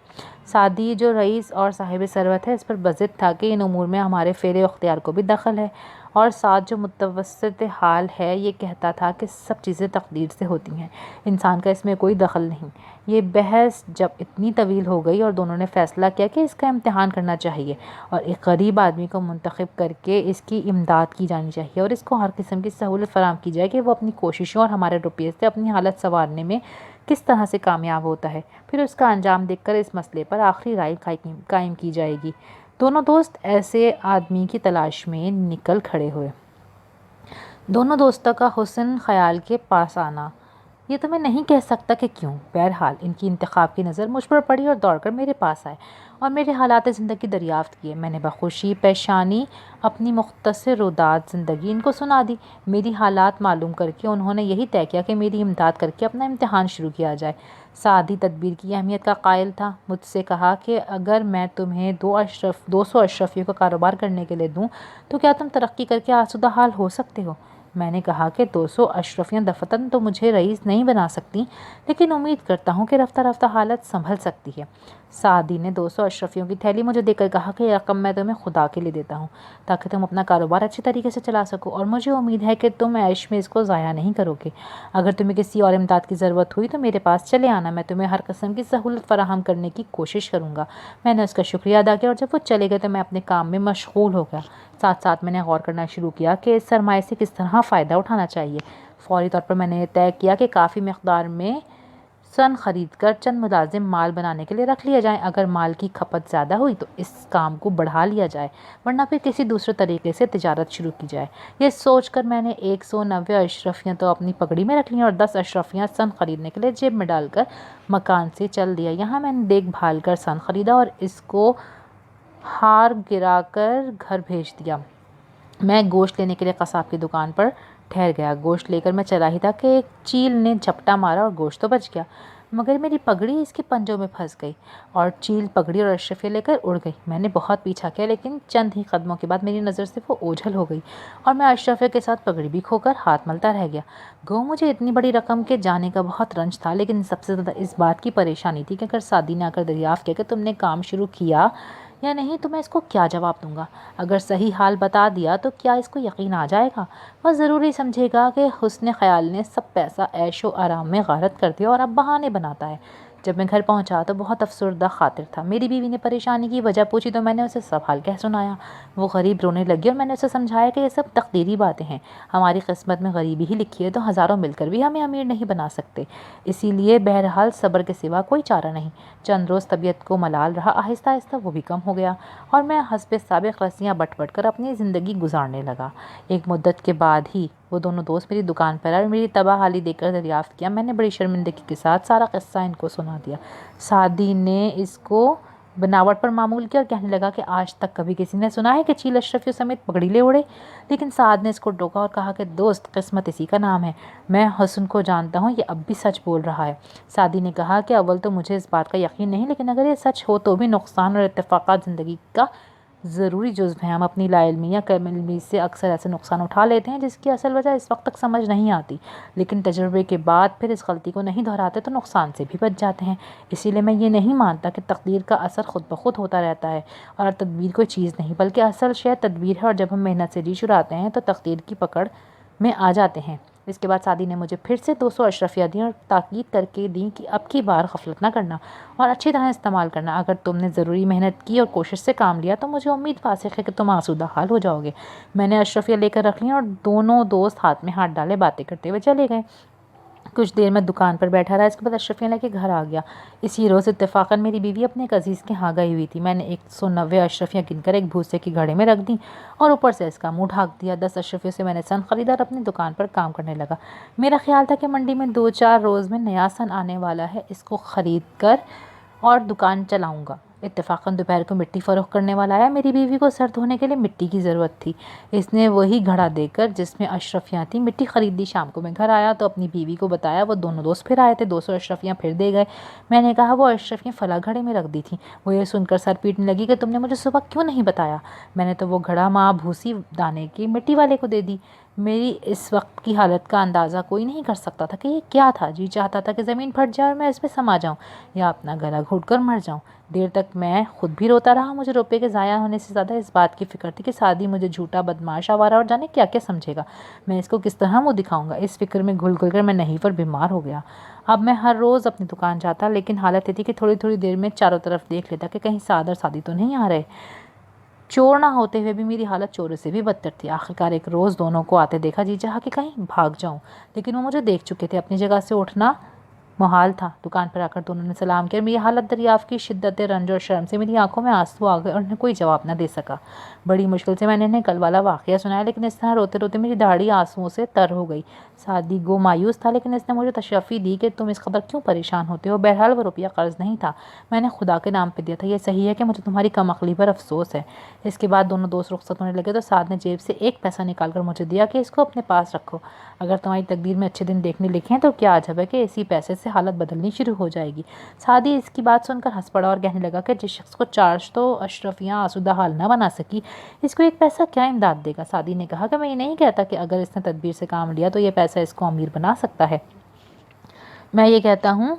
سعدی جو رئیس اور صاحب ثروت ہے اس پر بضد تھا کہ ان امور میں ہمارے فعل و اختیار کو بھی دخل ہے، اور سعد جو متوسط حال ہے یہ کہتا تھا کہ سب چیزیں تقدیر سے ہوتی ہیں، انسان کا اس میں کوئی دخل نہیں۔ یہ بحث جب اتنی طویل ہو گئی اور دونوں نے فیصلہ کیا کہ اس کا امتحان کرنا چاہیے اور ایک غریب آدمی کو منتخب کر کے اس کی امداد کی جانی چاہیے اور اس کو ہر قسم کی سہولت فراہم کی جائے کہ وہ اپنی کوششوں اور ہمارے روپیے سے اپنی حالت سنوارنے میں کس طرح سے کامیاب ہوتا ہے، پھر اس کا انجام دیکھ کر اس مسئلے پر آخری رائے قائم کی جائے گی۔ دونوں دوست ایسے آدمی کی تلاش میں نکل کھڑے ہوئے۔ دونوں دوستوں کا حسن خیال کے پاس آنا، یہ تو میں نہیں کہہ سکتا کہ کیوں، بہرحال ان کی انتخاب کی نظر مجھ پر پڑی اور دوڑ کر میرے پاس آئے اور میرے حالات زندگی دریافت کیے۔ میں نے بخوشی پیشانی اپنی مختصر روداد زندگی ان کو سنا دی۔ میری حالات معلوم کر کے انہوں نے یہی طے کیا کہ میری امداد کر کے اپنا امتحان شروع کیا جائے۔ سعدی تدبیر کی اہمیت کا قائل تھا۔ مجھ سے کہا کہ اگر میں تمہیں 200 اشرفیوں کا کاروبار کرنے کے لیے دوں تو کیا تم ترقی کر کے آسودہ حال ہو سکتے ہو؟ میں نے کہا کہ 200 اشرفیاں دفعتاً تو مجھے رئیس نہیں بنا سکتی، لیکن امید کرتا ہوں کہ رفتہ رفتہ حالت سنبھل سکتی ہے۔ سعدی نے 200 اشرفیوں کی تھیلی مجھے دے کر کہا کہ یہ رقم میں تمہیں خدا کے لیے دیتا ہوں تاکہ تم اپنا کاروبار اچھے طریقے سے چلا سکو، اور مجھے امید ہے کہ تم عیش میں اس کو ضائع نہیں کرو گے۔ اگر تمہیں کسی اور امداد کی ضرورت ہوئی تو میرے پاس چلے آنا، میں تمہیں ہر قسم کی سہولت فراہم کرنے کی کوشش کروں گا۔ میں نے اس کا شکریہ ادا کیا اور جب وہ چلے گئے تو میں اپنے کام میں مشغول ہو گیا۔ ساتھ ساتھ میں نے غور کرنا شروع کیا کہ اس سرمایے سے کس طرح فائدہ اٹھانا چاہیے۔ فوری طور پر میں نے یہ طے کیا کہ کافی مقدار میں سن خرید کر چند ملازم مال بنانے کے لیے رکھ لیا جائیں۔ اگر مال کی کھپت زیادہ ہوئی تو اس کام کو بڑھا لیا جائے، ورنہ پھر کسی دوسرے طریقے سے تجارت شروع کی جائے۔ یہ سوچ کر میں نے 190 اشرفیاں تو اپنی پگڑی میں رکھ لیں اور 10 اشرفیاں سن خریدنے کے لیے جیب میں ڈال کر مکان سے چل دیا۔ یہاں میں نے دیکھ بھال کر سن خریدا اور اس کو ہار گرا کر گھر بھیج دیا۔ میں گوشت لینے کے لیے قصاب کی دکان پر ٹھہر گیا۔ گوشت لے کر میں چلا ہی تھا کہ ایک چیل نے جھپٹا مارا اور گوشت تو بچ گیا، مگر میری پگڑی اس کے پنجوں میں پھنس گئی اور چیل پگڑی اور اشرفیاں لے کر اڑ گئی۔ میں نے بہت پیچھا کیا لیکن چند ہی قدموں کے بعد میری نظر سے وہ اوجھل ہو گئی اور میں اشرفیوں کے ساتھ پگڑی بھی کھو کر ہاتھ ملتا رہ گیا۔ گو مجھے اتنی بڑی رقم کے جانے کا بہت رنج تھا، لیکن سب سے زیادہ اس بات کی پریشانی تھی کہ اگر سعدی نے آ کر دریافت کیا کہ تم نے کام شروع کیا یا نہیں تو میں اس کو کیا جواب دوں گا۔ اگر صحیح حال بتا دیا تو کیا اس کو یقین آ جائے گا؟ وہ ضروری سمجھے گا کہ حسن خیال نے سب پیسہ عیش و آرام میں غارت کر دیا اور اب بہانے بناتا ہے۔ جب میں گھر پہنچا تو بہت افسردہ خاطر تھا۔ میری بیوی نے پریشانی کی وجہ پوچھی تو میں نے اسے سب حال کہہ سنایا۔ وہ غریب رونے لگی اور میں نے اسے سمجھایا کہ یہ سب تقدیری باتیں ہیں، ہماری قسمت میں غریبی ہی لکھی ہے تو ہزاروں مل کر بھی ہمیں امیر نہیں بنا سکتے، اسی لیے بہرحال صبر کے سوا کوئی چارہ نہیں۔ چند روز طبیعت کو ملال رہا، آہستہ آہستہ وہ بھی کم ہو گیا اور میں حسب سابق رسیاں بٹ بٹ کر اپنی زندگی گزارنے لگا۔ ایک مدت کے بعد ہی وہ دونوں دوست میری دکان پر آئے اور میری تباہ حالی دیکھ کر دریافت کیا۔ میں نے بڑی شرمندگی کے ساتھ سارا قصہ ان کو سنا دیا۔ سعدی نے اس کو بناوٹ پر معمول کیا اور کہنے لگا کہ آج تک کبھی کسی نے سنا ہے کہ چیل اشرفیوں سمیت پگڑی لے اڑے؟ لیکن سعد نے اس کو ٹوکا اور کہا کہ دوست، قسمت اسی کا نام ہے، میں حسن کو جانتا ہوں، یہ اب بھی سچ بول رہا ہے۔ سعدی نے کہا کہ اول تو مجھے اس بات کا یقین نہیں، لیکن اگر یہ سچ ہو تو بھی نقصان اور اتفاقات زندگی کا ضروری جزو ہیں۔ ہم اپنی لا علمی یا کم علمی سے اکثر ایسے نقصان اٹھا لیتے ہیں جس کی اصل وجہ اس وقت تک سمجھ نہیں آتی، لیکن تجربے کے بعد پھر اس غلطی کو نہیں دہراتے تو نقصان سے بھی بچ جاتے ہیں۔ اسی لیے میں یہ نہیں مانتا کہ تقدیر کا اثر خود بخود ہوتا رہتا ہے اور تدبیر کوئی چیز نہیں، بلکہ اصل شے تدبیر ہے، اور جب ہم محنت سے جی چراتے ہیں تو تقدیر کی پکڑ میں آ جاتے ہیں۔ اس کے بعد سعدی نے مجھے پھر سے 200 اشرفیہ دیں اور تاکید کر کے دیں کہ اب کی بار غفلت نہ کرنا اور اچھی طرح استعمال کرنا. اگر تم نے ضروری محنت کی اور کوشش سے کام لیا تو مجھے امید واثق ہے کہ تم آسودہ حال ہو جاؤ گے. میں نے اشرفیہ لے کر رکھ لیں اور دونوں دوست ہاتھ میں ہاتھ ڈالے باتیں کرتے ہوئے چلے گئے. کچھ دیر میں دکان پر بیٹھا رہا. اس کے بعد اشرفیہ لے کے گھر آ گیا. اسی روز اتفاقاً میری بیوی اپنے ایک عزیز کے ہاں گئی ہوئی تھی. میں نے 190 اشرفیاں گن کر ایک بھوسے کی گھڑے میں رکھ دیں اور اوپر سے اس کا منہ ڈھانک دیا. 10 اشرفیوں سے میں نے سن خریدا اور اپنی دکان پر کام کرنے لگا. میرا خیال تھا کہ منڈی میں 2-4 روز میں نیا سن آنے والا ہے، اس کو خرید کر اور دکان چلاؤں گا. اتفاقاً دوپہر کو مٹی فروخت کرنے والا آیا. میری بیوی کو سر دھونے کے لیے مٹی کی ضرورت تھی. اس نے وہی گھڑا دے کر جس میں اشرفیاں تھیں مٹی خرید لی. شام کو میں گھر آیا تو اپنی بیوی کو بتایا. وہ دونوں دوست پھر آئے تھے. 200 اشرفیاں پھر دے گئے. میں نے کہا وہ اشرفیاں فلاں گھڑے میں رکھ دی تھیں. وہ یہ سن کر سر پیٹنے لگی کہ تم نے مجھے صبح کیوں نہیں بتایا. میں نے تو وہ گھڑا ماں بھوسی دانے کی مٹی والے کو دے دی. میری اس وقت کی حالت کا اندازہ کوئی نہیں کر سکتا تھا کہ یہ کیا تھا. جی چاہتا تھا کہ زمین پھٹ جائے اور میں اس میں سما جاؤں یا اپنا گلا گھونٹ کر مر جاؤں. دیر تک میں خود بھی روتا رہا. مجھے روپے کے ضائع ہونے سے زیادہ اس بات کی فکر تھی کہ سعدی مجھے جھوٹا، بدمعاش، آوارہ اور جانے کیا کیا سمجھے گا. میں اس کو کس طرح منہ دکھاؤں گا. اس فکر میں گھل گھل کر میں نہیں پر بیمار ہو گیا. اب میں ہر روز اپنی دکان جاتا، لیکن حالت یہ تھی کہ تھوڑی تھوڑی دیر میں چاروں طرف دیکھ لیتا کہ کہیں سعد اور سعدی تو نہیں آ رہے. چور نہ ہوتے ہوئے بھی میری حالت چوروں سے بھی بدتر تھی. آخرکار ایک روز دونوں کو آتے دیکھا. جی چاہا کہ کہیں بھاگ جاؤں، لیکن وہ مجھے دیکھ چکے تھے. اپنی جگہ سے اٹھنا محال تھا. دکان پر آ کر دونوں نے سلام کیا. میری حالت دریافت کی. شدت رنج اور شرم سے میری آنکھوں میں آنسو آ گئے اور انہیں کوئی جواب نہ دے سکا. بڑی مشکل سے میں نے انہیں کل والا واقعہ سنایا، لیکن اس طرح روتے روتے میری داڑھی آنسوؤں سے تر ہو گئی. سعدی گو مایوس تھا، لیکن اس نے مجھے تشفی دی کہ تم اس قدر کیوں پریشان ہوتے ہو. بہرحال وہ روپیہ قرض نہیں تھا، میں نے خدا کے نام پہ دیا تھا. یہ صحیح ہے کہ مجھے تمہاری کم عقلی پر افسوس ہے. اس کے بعد دونوں دوست رخصت ہونے لگے تو سعد نے جیب سے ایک پیسہ نکال کر مجھے دیا کہ اس کو اپنے پاس رکھو. اگر تمہاری تقدیر میں اچھے دن دیکھنے لکھے ہیں تو کیا عجب ہے کہ اسی پیسے سے حالت بدلنی شروع ہو جائے گی. سعدی اس کی بات سن کر ہنس پڑا اور کہنے لگا کہ جس شخص کو 400 اشرفیاں آسودہ حال نہ بنا سکی، اس کو ایک پیسہ کیا امداد دے گا. سعدی نے کہا کہ میں یہ نہیں کہتا کہ اگر اس نے تدبیر سے کام لیا تو یہ پیسہ اس کو امیر بنا سکتا ہے. میں یہ کہتا ہوں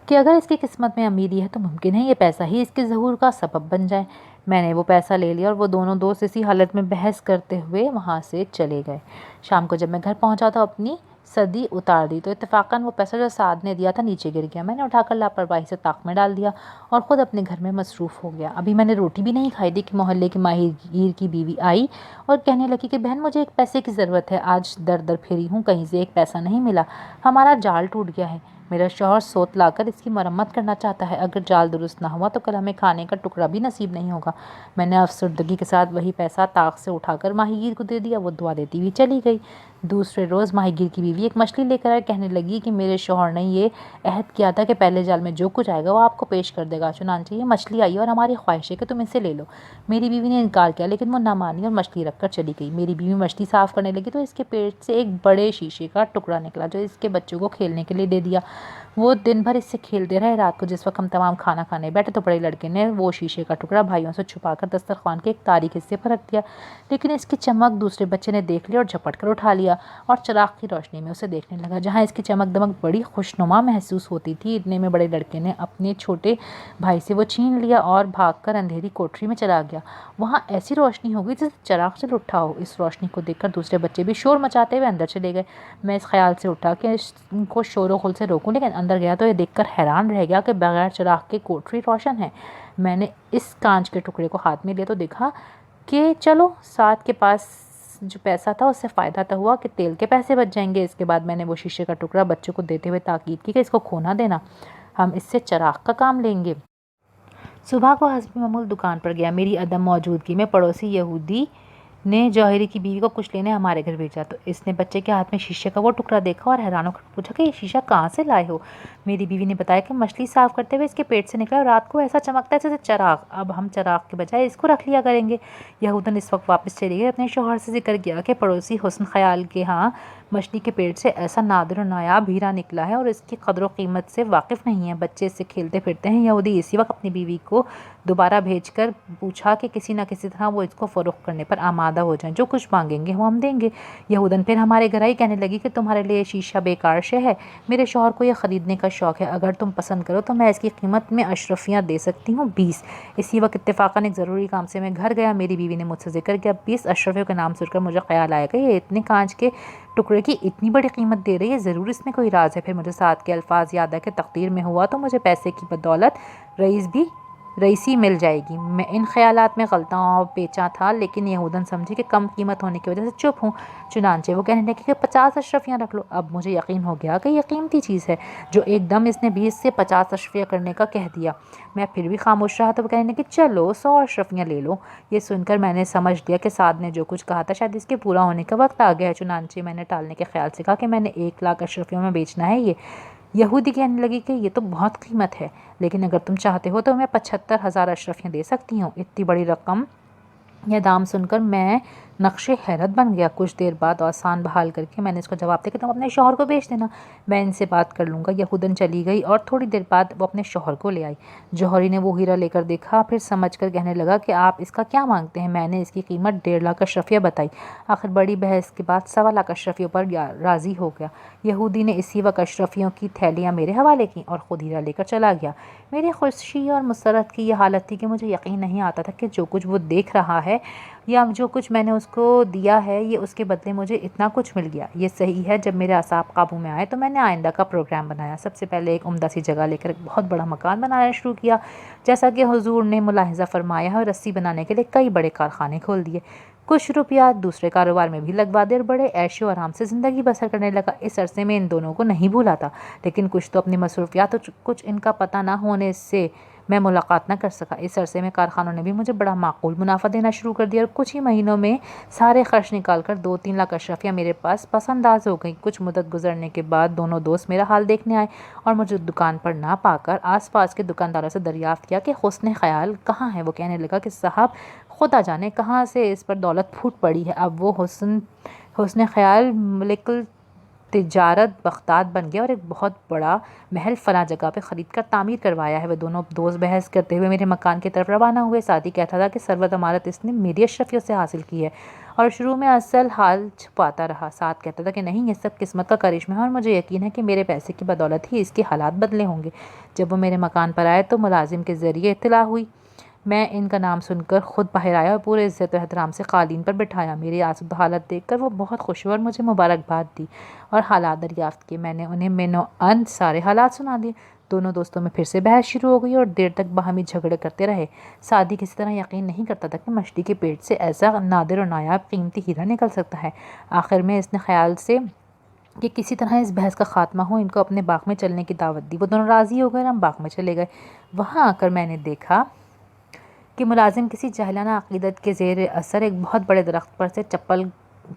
کہ اگر اس کی قسمت میں امیری ہے تو ممکن ہے یہ پیسہ ہی اس کے ظہور کا سبب بن جائے. میں نے وہ پیسہ لے لیا اور وہ دونوں دوست اسی حالت میں بحث کرتے ہوئے وہاں سے چلے گئے. شام کو جب میں گھر پہنچا تو اپنی صدی اتار دی تو اتفاقاً وہ پیسہ جو سعد نے دیا تھا نیچے گر گیا. میں نے اٹھا کر لاپرواہی سے طاق میں ڈال دیا اور خود اپنے گھر میں مصروف ہو گیا. ابھی میں نے روٹی بھی نہیں کھائی تھی کہ محلے کی ماہی گیر کی بیوی آئی اور کہنے لگی کہ بہن مجھے ایک پیسے کی ضرورت ہے. آج در در پھری ہوں، کہیں سے ایک پیسہ نہیں ملا. ہمارا جال ٹوٹ گیا ہے. میرا شوہر سوت لا کر اس کی مرمت کرنا چاہتا ہے. اگر جال درست نہ ہوا تو کل ہمیں کھانے کا ٹکڑا بھی نصیب نہیں ہوگا. میں نے افسردگی کے ساتھ وہی پیسہ طاق سے اٹھا کر ماہی گیر کو دے دیا. وہ دعا دیتی ہوئی چلی گئی. دوسرے روز ماہی گیر کی بیوی ایک مچھلی لے کر آئے. کہنے لگی کہ میرے شوہر نے یہ عہد کیا تھا کہ پہلے جال میں جو کچھ آئے گا وہ آپ کو پیش کر دے گا. چنانچہ یہ مچھلی آئی اور ہماری خواہش ہے کہ تم اسے لے لو. میری بیوی نے انکار کیا، لیکن وہ نہ مانی اور مچھلی رکھ کر چلی گئی. میری بیوی مچھلی صاف کرنے لگی تو اس کے پیٹ سے ایک بڑے شیشے کا ٹکڑا نکلا جو اس کے بچوں کو کھیلنے کے لیے دے دیا. وہ دن بھر اس سے کھیلتے رہے. رات کو جس وقت ہم تمام کھانا کھانے بیٹھے تو بڑے لڑکے نے وہ شیشے کا ٹکڑا بھائیوں سے چھپا کر دسترخوان کے ایک تاریک حصے پر رکھ دیا. لیکن اس کی چمک دوسرے بچے نے دیکھ لی اور جھپٹ کر اٹھا لیا اور چراغ کی روشنی میں اسے دیکھنے لگا. جہاں اس کی چمک دمک بڑی خوشنما محسوس ہوتی تھی، اتنے میں بڑے لڑکے نے اپنے چھوٹے بھائی سے وہ چھین لیا اور بھاگ کر اندھیری کوٹری میں چلا گیا. وہاں ایسی روشنی ہو گئی جیسے چراغ سے اٹھا ہو. اس روشنی کو دیکھ کر دوسرے بچے بھی شور مچاتے ہوئے اندر چلے گئے. میں اس خیال سے اٹھا کہ ان کو شور و غل سے روکوں، لیکن اندر گیا تو یہ دیکھ کر حیران رہ گیا کہ بغیر چراغ کے کوٹری روشن ہے. میں نے اس کانچ کے ٹکڑے کو ہاتھ میں لیا تو دیکھا کہ چلو سعد کے پاس جو پیسہ تھا اس سے فائدہ تو ہوا کہ تیل کے پیسے بچ جائیں گے. اس کے بعد میں نے وہ شیشے کا ٹکڑا بچوں کو دیتے ہوئے تاکید کی کہ اس کو کھو نہ دینا، ہم اس سے چراغ کا کام لیں گے. صبح کو حسب معمول دکان پر گیا. میری عدم موجودگی میں پڑوسی یہودی نے جوہری کی بیوی کو کچھ لینے ہمارے گھر بھیجا تو اس نے بچے کے ہاتھ میں شیشے کا وہ ٹکڑا دیکھا اور حیران ہو کر پوچھا کہ یہ شیشہ کہاں سے لائے ہو. میری بیوی نے بتایا کہ مچھلی صاف کرتے ہوئے اس کے پیٹ سے نکلا اور رات کو ایسا چمکتا ہے جیسے چراغ. اب ہم چراغ کے بجائے اس کو رکھ لیا کریں گے. یہودن اس وقت واپس چلی گئی. اپنے شوہر سے ذکر کیا کہ پڑوسی حسن خیال کے ہاں مچھلی کے پیٹ سے ایسا نادر و نایاب ہیرا نکلا ہے اور اس کی قدر و قیمت سے واقف نہیں ہے. بچے اس سے کھیلتے پھرتے ہیں. یہودی اسی وقت اپنی بیوی کو دوبارہ بھیج کر پوچھا کہ کسی نہ کسی طرح وہ اس کو فروخت کرنے پر آمادہ آمادہ ہو جائیں، جو کچھ مانگیں گے وہ ہم دیں گے۔ یہودن پھر ہمارے گھر آئی، کہنے لگی کہ تمہارے لیے یہ شیشہ بیکار شے ہے، میرے شوہر کو یہ خریدنے کا شوق ہے، اگر تم پسند کرو تو میں اس کی قیمت میں اشرفیاں دے سکتی ہوں 20۔ اسی وقت اتفاقاً ایک ضروری کام سے میں گھر گیا، میری بیوی نے مجھ سے ذکر کیا 20 اشرفیوں کے نام سن کر مجھے خیال آیا کہ یہ اتنے کانچ کے ٹکڑے کی اتنی بڑی قیمت دے رہی ہے، ضرور اس میں کوئی راز ہے۔ پھر مجھے ساتھ کے الفاظ یاد ہے کہ تقدیر میں ہوا تو مجھے پیسے کی بدولت رئیسی مل جائے گی۔ میں ان خیالات میں غلطاں اور پیچاں تھا، لیکن یہودن سمجھی کہ کم قیمت ہونے کی وجہ سے چپ ہوں، چنانچہ وہ کہنے لگی کہ 50 اشرفیاں رکھ لو۔ اب مجھے یقین ہو گیا کہ یہ قیمتی چیز ہے، جو ایک دم اس نے 20 سے 50 اشرفیاں کرنے کا کہہ دیا۔ میں پھر بھی خاموش رہا تو وہ کہنے لگی چلو 100 اشرفیاں لے لو۔ یہ سن کر میں نے سمجھ لیا کہ سعد نے جو کچھ کہا تھا شاید اس کے پورا ہونے کا وقت آ گیا ہے، چنانچہ میں نے ٹالنے کے خیال سے کہا کہ میں نے 1 لاکھ اشرفیوں میں بیچنا ہے یہ۔ یہودی کہنے لگی کہ یہ تو بہت قیمت ہے، لیکن اگر تم چاہتے ہو تو میں 75,000 اشرفیاں دے سکتی ہوں۔ اتنی بڑی رقم یہ دام سن کر میں نقش حیرت بن گیا۔ کچھ دیر بعد آسان بحال کر کے میں نے اس کو جواب دیا کہ تم اپنے شوہر کو بیچ دینا، میں ان سے بات کر لوں گا۔ یہودن چلی گئی اور تھوڑی دیر بعد وہ اپنے شوہر کو لے آئی۔ جوہری نے وہ ہیرا لے کر دیکھا، پھر سمجھ کر کہنے لگا کہ آپ اس کا کیا مانگتے ہیں؟ میں نے اس کی قیمت 1.5 لاکھ اشرفیاں بتائی۔ آخر بڑی بحث کے بعد 1.25 لاکھ اشرفیوں پر راضی ہو گیا۔ یہودی نے اسی وقت اشرفیوں کی تھیلیاں میرے حوالے کیں اور خود ہیرا لے کر چلا گیا۔ میری خوشی اور مسرت کی یہ حالت تھی کہ مجھے یقین نہیں آتا تھا کہ جو کچھ وہ دیکھ رہا ہے یا جو کچھ میں نے اس کو دیا ہے یہ اس کے بدلے مجھے اتنا کچھ مل گیا۔ یہ صحیح ہے، جب میرے اعصاب قابو میں آئے تو میں نے آئندہ کا پروگرام بنایا۔ سب سے پہلے ایک عمدہ سی جگہ لے کر ایک بہت بڑا مکان بنانا شروع کیا، جیسا کہ حضور نے ملاحظہ فرمایا ہے، اور رسی بنانے کے لیے کئی بڑے کارخانے کھول دیے۔ کچھ روپیات دوسرے کاروبار میں بھی لگوا دے اور بڑے عیش و آرام سے زندگی بسر کرنے لگا۔ اس عرصے میں ان دونوں کو نہیں بھولا تھا، لیکن کچھ تو اپنی مصروفیات اور کچھ ان کا پتہ نہ ہونے سے میں ملاقات نہ کر سکا۔ اس عرصے میں کارخانوں نے بھی مجھے بڑا معقول منافع دینا شروع کر دیا اور کچھ ہی مہینوں میں سارے خرچ نکال کر 2-3 لاکھ اشرفیاں میرے پاس پس انداز ہو گئیں۔ کچھ مدت گزرنے کے بعد دونوں دوست میرا حال دیکھنے آئے اور مجھے دکان پر نہ پا کر آس پاس کے دکانداروں سے دریافت کیا کہ حسن خیال کہاں ہے۔ وہ کہنے لگا کہ صاحب خدا جانے کہاں سے اس پر دولت پھوٹ پڑی ہے۔ اب وہ حسن خیال ملک تجارت بغداد بن گیا اور ایک بہت بڑا محل فلاں جگہ پہ خرید کر تعمیر کروایا ہے۔ وہ دونوں دوست بحث کرتے ہوئے میرے مکان کی طرف روانہ ہوئے۔ سعدی کہتا تھا کہ ثروت عمارت اس نے میری اشرفیوں سے حاصل کی ہے، اور شروع میں اصل حال چھپاتا رہا۔ سعد کہتا تھا کہ نہیں، یہ سب قسمت کا کرشمہ ہے اور مجھے یقین ہے کہ میرے پیسے کی بدولت ہی اس کے حالات بدلے ہوں گے۔ جب وہ میرے مکان پر آئے تو ملازم کے ذریعے اطلاع ہوئی۔ میں ان کا نام سن کر خود باہر آیا اور پورے عزت و احترام سے قالین پر بٹھایا۔ میری آسودہ حالت دیکھ کر وہ بہت خوش ہوئے اور مجھے مبارکباد دی اور حالات دریافت کیے۔ میں نے انہیں من و عن سارے حالات سنا دیے۔ دونوں دوستوں میں پھر سے بحث شروع ہو گئی اور دیر تک باہمی جھگڑے کرتے رہے۔ سعدی کسی طرح یقین نہیں کرتا تھا کہ مچھلی کے پیٹ سے ایسا نادر و نایاب قیمتی ہیرا نکل سکتا ہے۔ آخر میں اس نے خیال سے کہ کسی طرح اس بحث کا خاتمہ ہو، ان کو اپنے باغ میں چلنے کی دعوت دی۔ وہ دونوں راضی ہو گئے اور ہم باغ میں چلے گئے۔ وہاں آ کر میں نے دیکھا کہ ملازم کسی جاہلانہ عقیدت کے زیر اثر ایک بہت بڑے درخت پر سے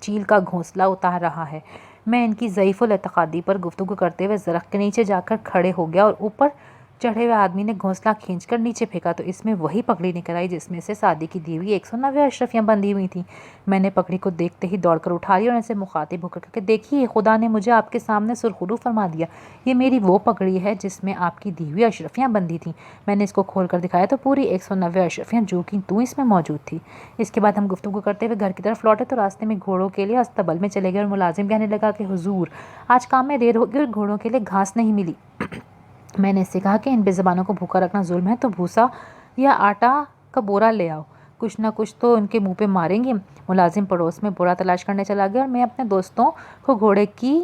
چیل کا گھونسلہ اتار رہا ہے۔ میں ان کی ضعیف الاعتقادی پر گفتگو کرتے ہوئے درخت کے نیچے جا کر کھڑے ہو گیا اور اوپر چڑھے ہوئے آدمی نے گھونسلہ کھینچ کر نیچے پھینکا تو اس میں وہی پگڑی نکل آئی جس میں سے سعدی کی دی ہوئی 190 اشرفیاں بندھی ہوئی تھیں۔ میں نے پگڑی کو دیکھتے ہی دوڑ کر اٹھا لی اور ان سے مخاطب ہو کر کہ دیکھیے، خدا نے مجھے آپ کے سامنے سرخرو فرما دیا، یہ میری وہ پگڑی ہے جس میں آپ کی دی ہوئی اشرفیاں بندھی تھیں۔ میں نے اس کو کھول کر دکھایا تو پوری 190 اشرفیاں جو کہ تو اس میں موجود تھی۔ اس کے بعد ہم گفتگو کرتے ہوئے گھر کی طرف لوٹے تو راستے میں گھوڑوں کے لیے استبل میں چلے گئے اور ملازم کہنے لگا کہ حضور آج کام میں دیر ہو گئی اور گھوڑوں کے لیے گھاس نہیں ملی۔ میں نے اس سے کہا کہ ان بے زبانوں کو بھوکا رکھنا ظلم ہے، تو بھوسا یا آٹا کا بورا لے آؤ، کچھ نہ کچھ تو ان کے منہ پہ ماریں گے۔ ملازم پڑوس میں بورا تلاش کرنے چلا گیا اور میں اپنے دوستوں کو گھوڑے کی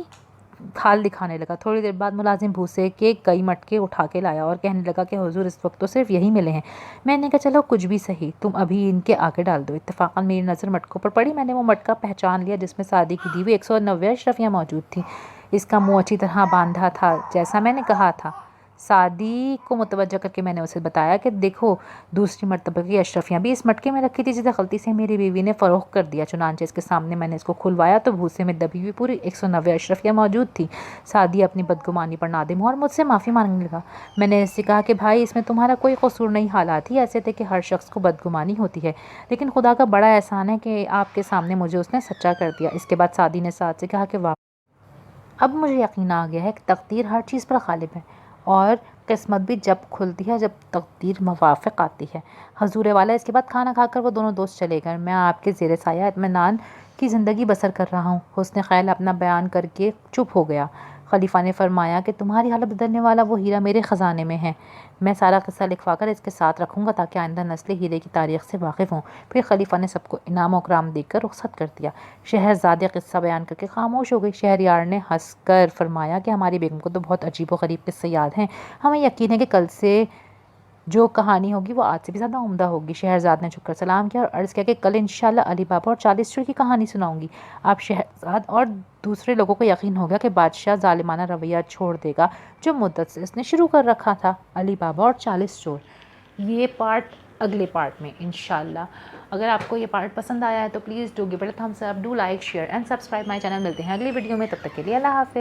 کھال دکھانے لگا۔ تھوڑی دیر بعد ملازم بھوسے کے کئی مٹکے اٹھا کے لایا اور کہنے لگا کہ حضور اس وقت تو صرف یہی ملے ہیں۔ میں نے کہا چلو کچھ بھی صحیح، تم ابھی ان کے آگے ڈال دو۔ اتفاقاً میری نظر مٹکوں پر پڑی۔ میں نے وہ مٹکا پہچان لیا جس میں سعدی کی دی ہوئی 190 اشرفیاں موجود تھیں۔ اس کا منہ اچھی طرح باندھا تھا جیسا میں نے کہا تھا۔ سعدی کو متوجہ کر کے میں نے اسے بتایا کہ دیکھو، دوسری مرتبہ کی اشرفیاں بھی اس مٹکے میں رکھی تھی جسے غلطی سے میری بیوی نے فروخت کر دیا۔ چنانچہ اس کے سامنے میں نے اس کو کھلوایا تو بھوسے میں دبی ہوئی پوری 190 اشرفیاں موجود تھیں۔ سعدی اپنی بدگمانی پر نادم ہوا اور مجھ سے معافی مانگنے لگا۔ میں نے اس سے کہا کہ بھائی اس میں تمہارا کوئی قصور نہیں، حالات ہی ایسے تھے کہ ہر شخص کو بدگمانی ہوتی ہے، لیکن خدا کا بڑا احسان ہے کہ آپ کے سامنے مجھے اس نے سچا کر دیا۔ اس کے بعد سعدی نے سعد سے کہا کہ اب مجھے یقین آ گیا ہے کہ تقدیر ہر چیز پر غالب ہے اور قسمت بھی جب کھلتی ہے جب تقدیر موافق آتی ہے۔ حضور والا اس کے بعد کھانا کھا کر وہ دونوں دوست چلے گئے۔ میں آپ کے زیر سایہ اطمینان کی زندگی بسر کر رہا ہوں۔ حسن خیال اپنا بیان کر کے چپ ہو گیا۔ خلیفہ نے فرمایا کہ تمہاری حالت بدلنے والا وہ ہیرا میرے خزانے میں ہے۔ میں سارا قصہ لکھوا کر اس کے ساتھ رکھوں گا تاکہ آئندہ نسلیں ہیرے کی تاریخ سے واقف ہوں۔ پھر خلیفہ نے سب کو انعام و اکرام دے کر رخصت کر دیا۔ شہرزادی قصہ بیان کر کے خاموش ہو گئی۔ شہریار نے ہنس کر فرمایا کہ ہماری بیگم کو تو بہت عجیب و غریب قصے یاد ہیں۔ ہمیں یقین ہے کہ کل سے جو کہانی ہوگی وہ آج سے بھی زیادہ عمدہ ہوگی۔ شہرزاد نے جھک کر سلام کیا اور عرض کیا کہ کل انشاءاللہ علی بابا اور 40 چور کی کہانی سناؤں گی۔ اب شہرزاد اور دوسرے لوگوں کو یقین ہو گیا کہ بادشاہ ظالمانہ رویہ چھوڑ دے گا جو مدت سے اس نے شروع کر رکھا تھا۔ علی بابا اور 40 چور، یہ پارٹ اگلے پارٹ میں انشاءاللہ۔ اگر آپ کو یہ پارٹ پسند آیا ہے تو please do give it a thumbs up, do like, share and subscribe my channel. ملتے ہیں اگلی ویڈیو میں، تب تک کے لیے اللہ حافظ۔